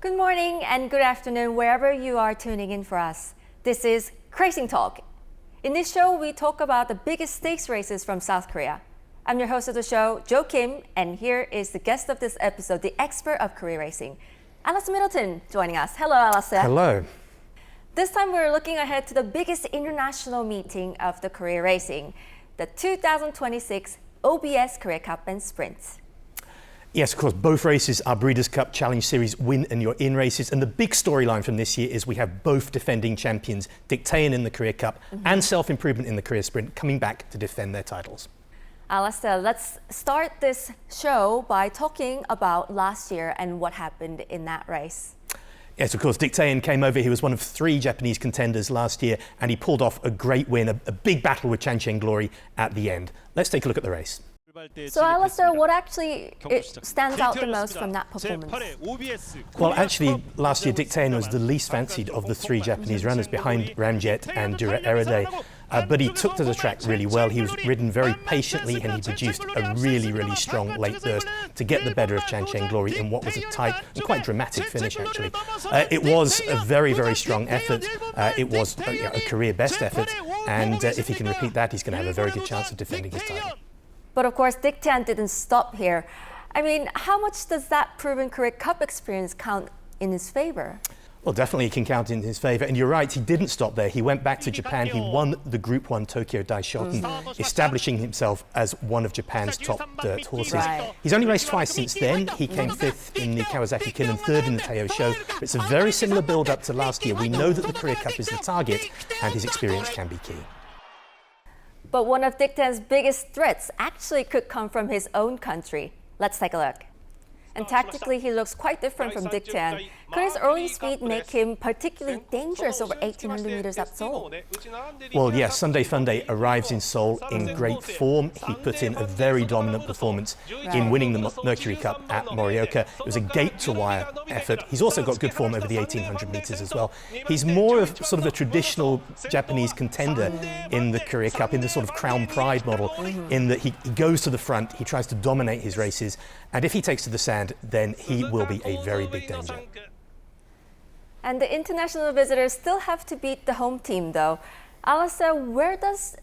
Good morning and good afternoon wherever you are tuning in for us. This is Kracing Talk. In this show, we talk about the biggest stakes races from South Korea. I'm your host of the show, Jo Kim, and here is the guest of this episode, the expert of Korea racing, Alistair Middleton, joining us. Hello, Alistair. Hello. This time we're looking ahead to the biggest international meeting of the Korea racing, the 2026 OBS Korea Cup and Sprint. Yes, of course, both races are Breeders' Cup Challenge Series win and you're in races. And the big storyline from this year is we have both defending champions, Dick Taein in the Korea Cup and Self-Improvement in the Korea Sprint, coming back to defend their titles. Alistair, let's start this show by talking about last year and what happened in that race. Yes, of course, Dick Taein came over. He was one of 3 Japanese contenders last year, and he pulled off a great win, a big battle with Chang Glory at the end. Let's take a look at the race. So Alistair, what actually stands out the most from that performance? Well, actually, last year Dick Taein was the least fancied of the 3 Japanese runners behind Ramjet and Dura Erode. But he took to the track really well. He was ridden very patiently and he produced a really strong late burst to get the better of Chang Glory in what was a tight and quite dramatic finish, actually. It was a very strong effort. It was a career best effort, and if he can repeat that, he's going to have a very good chance of defending his title. But of course, Dick Taein didn't stop here. I mean, how much does that proven Korea Cup experience count in his favor? Well, definitely it can count in his favor. And you're right, he didn't stop there. He went back to Japan. He won the Group 1 Tokyo Daishoten, establishing himself as one of Japan's top dirt horses. Right. He's only raced twice since then. He came 5th in the Kawasaki Kin and 3rd in the Teo Show. It's a very similar build-up to last year. We know that the Korea Cup is the target, and his experience can be key. But one of Dick Taein's biggest threats actually could come from his own country. Let's take a look. And tactically, he looks quite different from Dick Taein. Could his early speed make him particularly dangerous over 1,800 meters at Seoul? Well, yes, Sunday Funday arrives in Seoul in great form. He put in a very dominant performance in winning the Mercury Cup at Morioka. It was a gate-to-wire effort. He's also got good form over the 1,800 meters as well. He's more of sort of a traditional Japanese contender in the Korea Cup, in the sort of Crown Pride model, in that he goes to the front, he tries to dominate his races, and if he takes to the sand, then he will be a very big danger. And the international visitors still have to beat the home team, though. Alistair, where does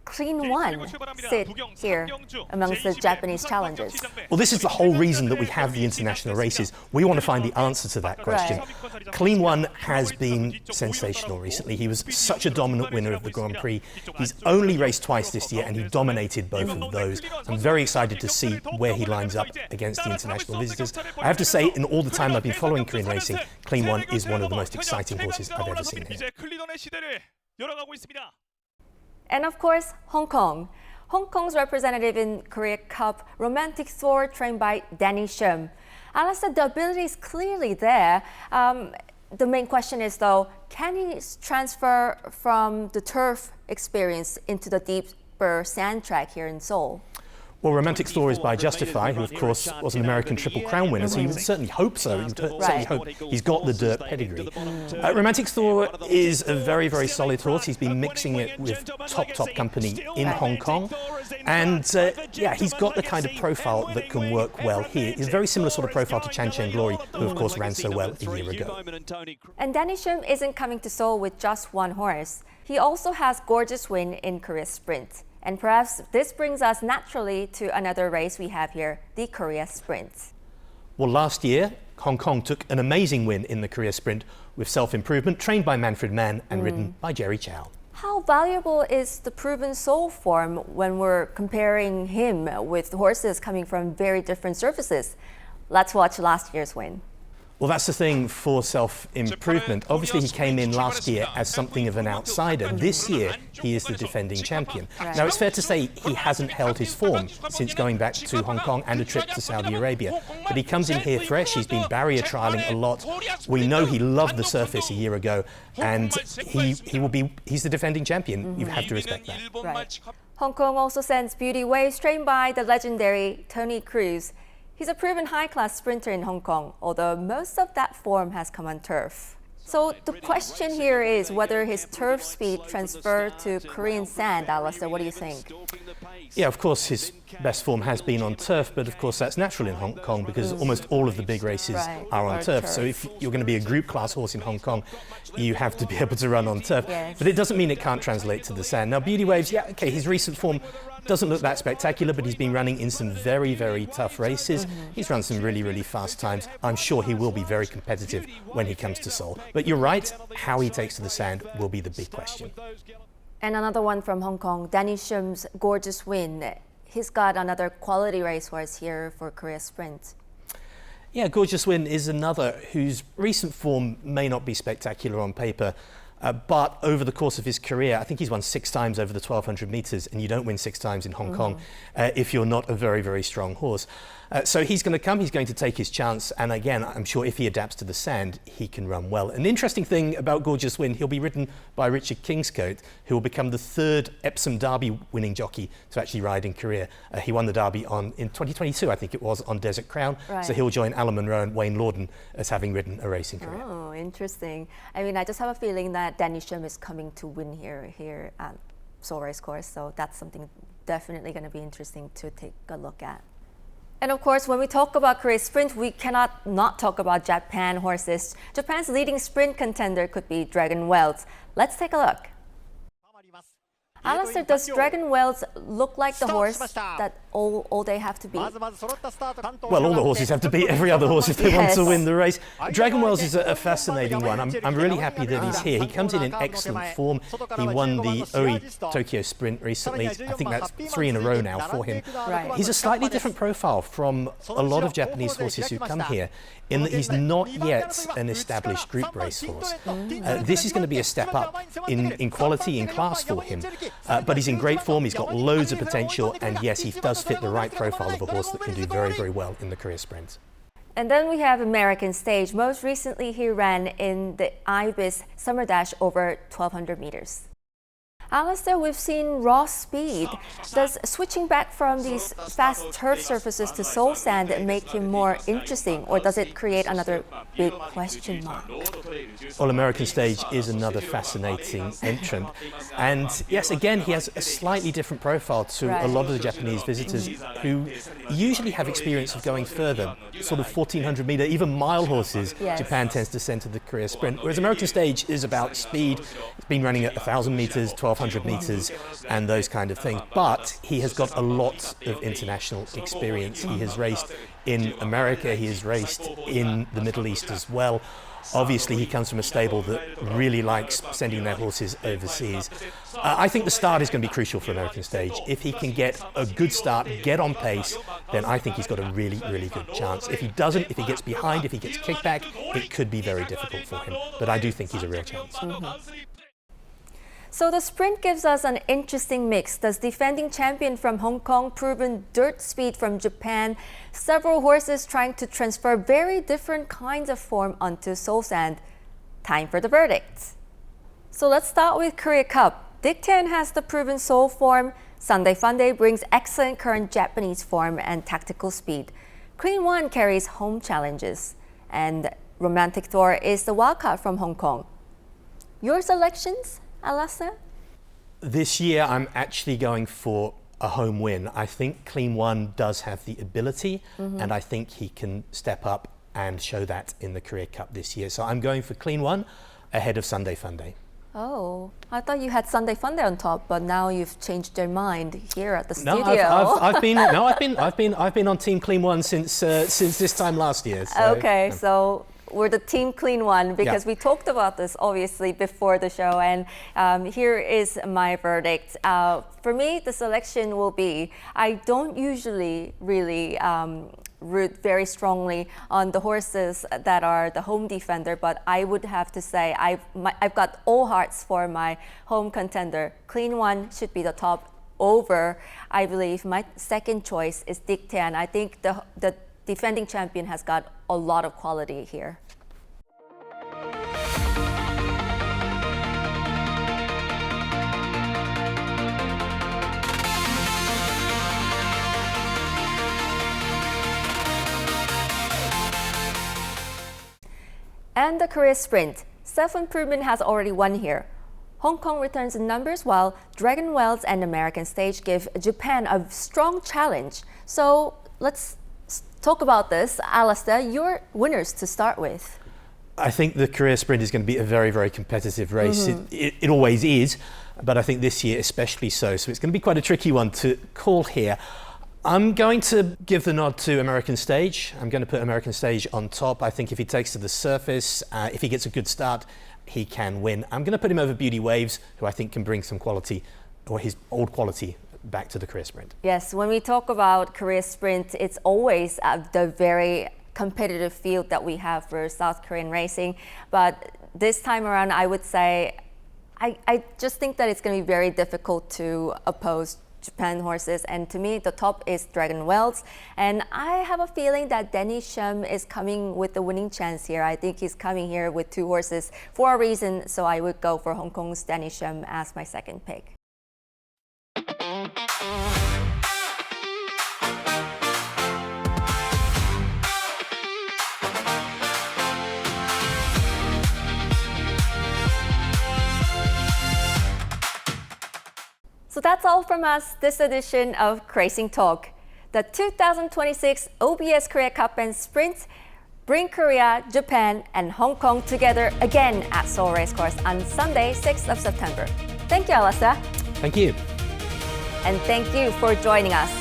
Clean One sit here amongst the Japanese challengers? Well, this is the whole reason that we have the international races. We want to find the answer to that question. Right. Clean One has been sensational recently. He was such a dominant winner of the Grand Prix. He's only raced twice this year and he dominated both of those. I'm very excited to see where he lines up against the international visitors. I have to say, in all the time I've been following Korean racing, Clean One is one of the most exciting horses I've ever seen here. And of course, Hong Kong. Hong Kong's representative in Korea Cup, Romantic Thor, trained by Danny Shum. Alistair, the ability is clearly there. The main question is, though, can he transfer from the turf experience into the deeper sand track here in Seoul? Well, Romantic Thor is by Justify, who of course was an American Triple Crown winner, so you would certainly hope so. You would certainly hope he's got the dirt pedigree. Romantic Thor is a very solid horse. He's been mixing it with top company in Hong Kong. And yeah, he's got the kind of profile that can work well here. He's a very similar sort of profile to Chang Glory, who of course ran so well a year ago. And Danny Shum isn't coming to Seoul with just one horse. He also has gorgeous win in Korea Sprint. And perhaps this brings us naturally to another race we have here, the Korea Sprint. Well, last year, Hong Kong took an amazing win in the Korea Sprint with Self-Improvement, trained by Manfred Mann and ridden by Jerry Chow. How valuable is the proven Seoul form when we're comparing him with horses coming from very different surfaces? Let's watch last year's win. Well, that's the thing for Self-Improvement. Obviously, he came in last year as something of an outsider. This year, he is the defending champion. Now, it's fair to say he hasn't held his form since going back to Hong Kong and a trip to Saudi Arabia. But he comes in here fresh. He's been barrier trialing a lot. We know he loved the surface a year ago, and he's the defending champion. You have to respect that. Right. Hong Kong also sends Beauty Waves, trained by the legendary Tony Cruz. He's a proven high-class sprinter in Hong Kong, although most of that form has come on turf. So the question here is whether his turf speed transferred to Korean sand. Alistair, what do you think? Yeah, of course his best form has been on turf, but of course that's natural in Hong Kong because almost all of the big races are on turf. So if you're going to be a group class horse in Hong Kong, you have to be able to run on turf. Yes. But it doesn't mean it can't translate to the sand. Now Beauty Waves, yeah, okay, his recent form doesn't look that spectacular, but he's been running in some very, very tough races. He's run some really, really fast times. I'm sure he will be very competitive when he comes to Seoul. But you're right, how he takes to the sand will be the big question. And another one from Hong Kong, Danny Shum's Gorgeous Win. He's got another quality racehorse here for Korea Sprint. Yeah, Gorgeous Win is another whose recent form may not be spectacular on paper, but over the course of his career, I think he's won 6 times over the 1200 meters, and you don't win 6 times in Hong Kong if you're not a very, very strong horse. So he's going to come, he's going to take his chance, and again, I'm sure if he adapts to the sand, he can run well. An interesting thing about Gorgeous Win, he'll be ridden by Richard Kingscote, who will become the 3rd Epsom Derby winning jockey to actually ride in Korea. He won the Derby in 2022, I think it was, on Desert Crown. Right. So he'll join Alan Monroe and Wayne Lorden as having ridden a race in Korea. Oh, interesting. I mean, I just have a feeling that Danny Shum is coming to win here at Seoul Racecourse, so that's something definitely going to be interesting to take a look at. And of course, when we talk about Korea Sprint, we cannot not talk about Japan horses. Japan's leading sprint contender could be Dragon Wells. Let's take a look. Alistair, does Dragon Wells look like the horse that all they have to beat? Well, all the horses have to beat every other horse if they want to win the race. Dragon Wells is a fascinating one. I'm really happy that he's here. He comes in excellent form. He won the OE Tokyo Sprint recently. I think that's 3 in a row now for him. Right. He's a slightly different profile from a lot of Japanese horses who come here in that he's not yet an established group race horse. This is going to be a step up in quality, in class for him. But he's in great form, he's got loads of potential, and yes, he does fit the right profile of a horse that can do very, very well in the Korea Sprint. And then we have American Stage. Most recently, he ran in the Ibis Summer Dash over 1,200 meters. Alistair, we've seen raw speed. Does switching back from these fast turf surfaces to soul sand make him more interesting, or does it create another big question mark? Well, American Stage is another fascinating entrant. And yes, again, he has a slightly different profile to a lot of the Japanese visitors who usually have experience of going further, sort of 1,400 meter, even mile horses. Yes. Japan tends to send to the Korea Sprint, whereas American Stage is about speed. It's been running at 1,000 meters, 1,200 meters, and those kind of things. But he has got a lot of international experience. He has raced in America, he has raced in the Middle East as well. Obviously, he comes from a stable that really likes sending their horses overseas. I think the start is going to be crucial for American Stage. If he can get a good start, get on pace, then I think he's got a really, really good chance. If he doesn't, if he gets behind, if he gets kicked back, it could be very difficult for him. But I do think he's a real chance. So the sprint gives us an interesting mix. Does defending champion from Hong Kong, proven dirt speed from Japan, several horses trying to transfer very different kinds of form onto soul sand? Time for the verdict. So let's start with Korea Cup. Dick Tan has the proven soul form. Sunday Funday brings excellent current Japanese form and tactical speed. Queen One carries home challenges. And Romantic Thor is the wildcard from Hong Kong. Your selections, Alistair? This year, I'm actually going for a home win. I think Clean One does have the ability, and I think he can step up and show that in the Korea Cup this year. So I'm going for Clean One ahead of Sunday Funday. Oh, I thought you had Sunday Funday on top, but now you've changed your mind here at the No, studio. I've been on Team Clean One since this time last year. So, Okay, so we're the Team Clean One because we talked about this obviously before the show, and here is my verdict. For me, the selection will be, I don't usually really root very strongly on the horses that are the home defender, but I would have to say I've got all hearts for my home contender. Clean One should be the top over. I believe my second choice is Dick Tan. I think the defending champion has got a lot of quality here. And the Korea Sprint. self-improvement has already won here. Hong Kong returns in numbers while Dragon Wells and American Stage give Japan a strong challenge. So let's talk about this. Alistair, your winners to start with. I think the Korea Sprint is going to be a very, very competitive race. It always is, but I think this year especially so. So it's going to be quite a tricky one to call here. I'm going to give the nod to American Stage. I'm going to put American Stage on top. I think if he takes to the surface, if he gets a good start, he can win. I'm going to put him over Beauty Waves, who I think can bring some quality, or his old quality, back to the Korea Sprint. Yes, when we talk about Korea Sprint, it's always the very competitive field that we have for South Korean racing. But this time around, I would say, I just think that it's going to be very difficult to oppose Japan horses. And to me, the top is Dragon Wells. And I have a feeling that Danny Shum is coming with the winning chance here. I think he's coming here with 2 horses for a reason. So I would go for Hong Kong's Danny Shum as my second pick. So that's all from us this edition of Kracing Talk. The 2026 OBS Korea Cup and Sprint bring Korea, Japan, and Hong Kong together again at Seoul Racecourse on Sunday, 6th of September. Thank you, Alistair. Thank you. And thank you for joining us.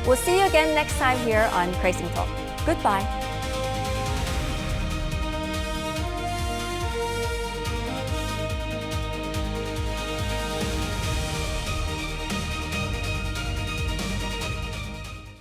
We'll see you again next time here on Kracing Talk. Goodbye.